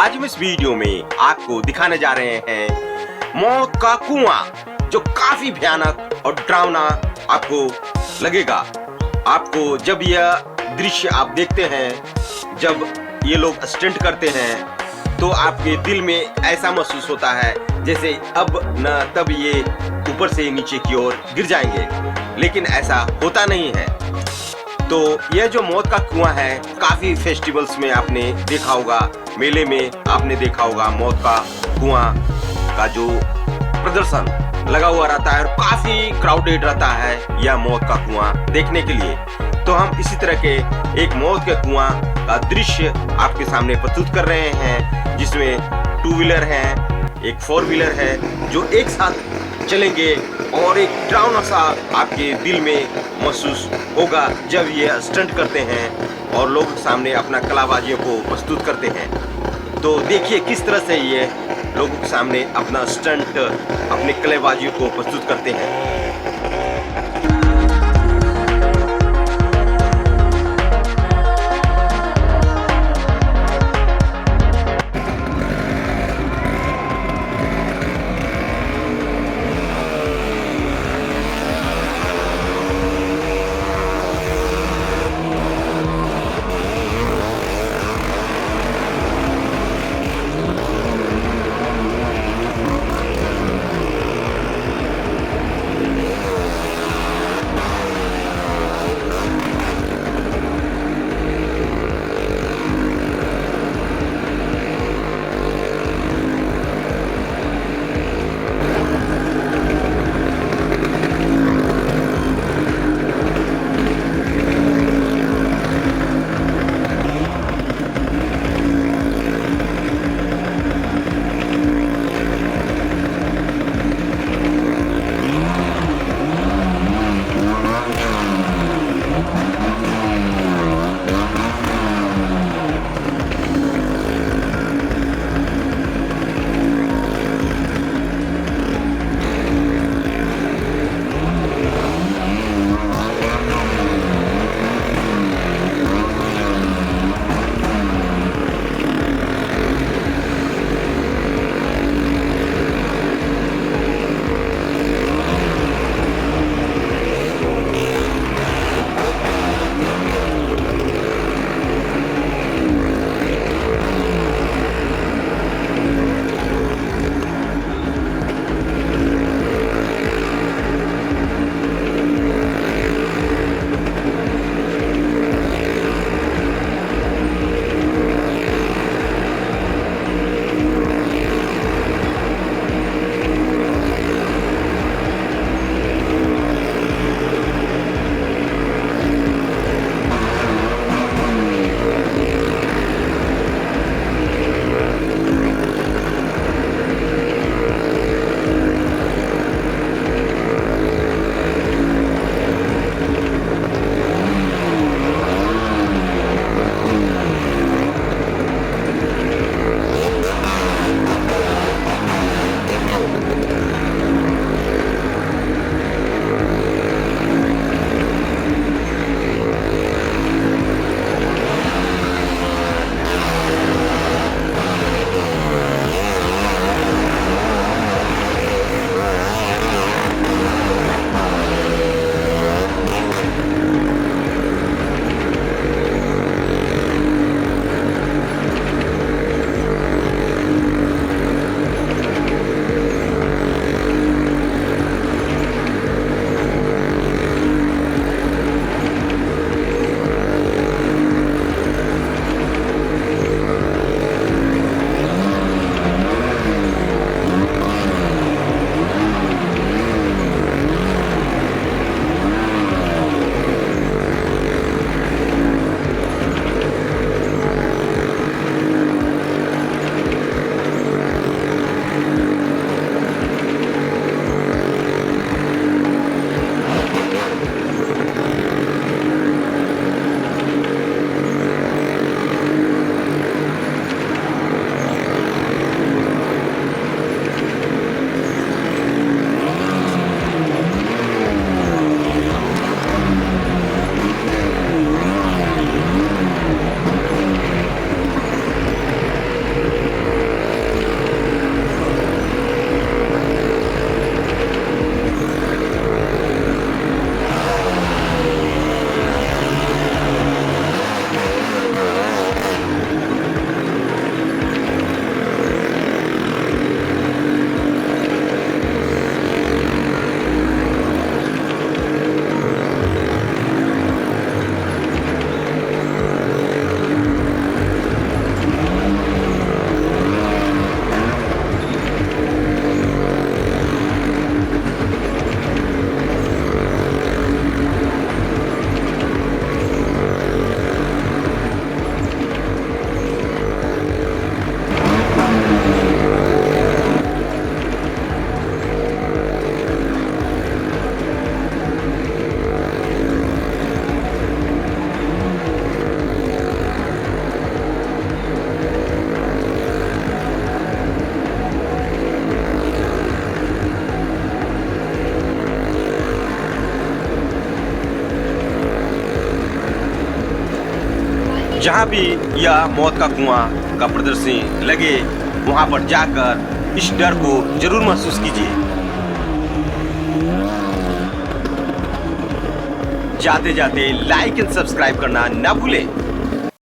आज हम इस वीडियो में आपको दिखाने जा रहे हैं मौत का कुआं, जो काफी भयानक और डरावना आपको लगेगा। आपको जब यह दृश्य आप देखते हैं, जब ये लोग स्टंट करते हैं, तो आपके दिल में ऐसा महसूस होता है जैसे अब न तब ये ऊपर से नीचे की ओर गिर जाएंगे, लेकिन ऐसा होता नहीं है। तो यह जो मौत का कुआं है, काफी फेस्टिवल्स में आपने देखा होगा, मेले में आपने देखा होगा मौत का कुआं का जो प्रदर्शन लगा हुआ रहता है और काफी क्राउडेड रहता है यह मौत का कुआं देखने के लिए। तो हम इसी तरह के एक मौत के कुआं का दृश्य आपके सामने प्रस्तुत कर रहे हैं, जिसमें 2 व्हीलर है, एक 4 व्हीलर है, जो एक साथ चलेंगे और एक डरावना सा आपके दिल में महसूस होगा जब ये स्टंट करते हैं और लोगों के सामने अपना कलाबाजियों को प्रस्तुत करते हैं। तो देखिए किस तरह से ये लोगों के सामने अपना स्टंट, अपने कलाबाजियों को प्रस्तुत करते हैं। जहाँ भी यह मौत का कुआं का प्रदर्शनी लगे वहाँ पर जाकर इस डर को जरूर महसूस कीजिए। जाते जाते लाइक एंड सब्सक्राइब करना ना भूलें।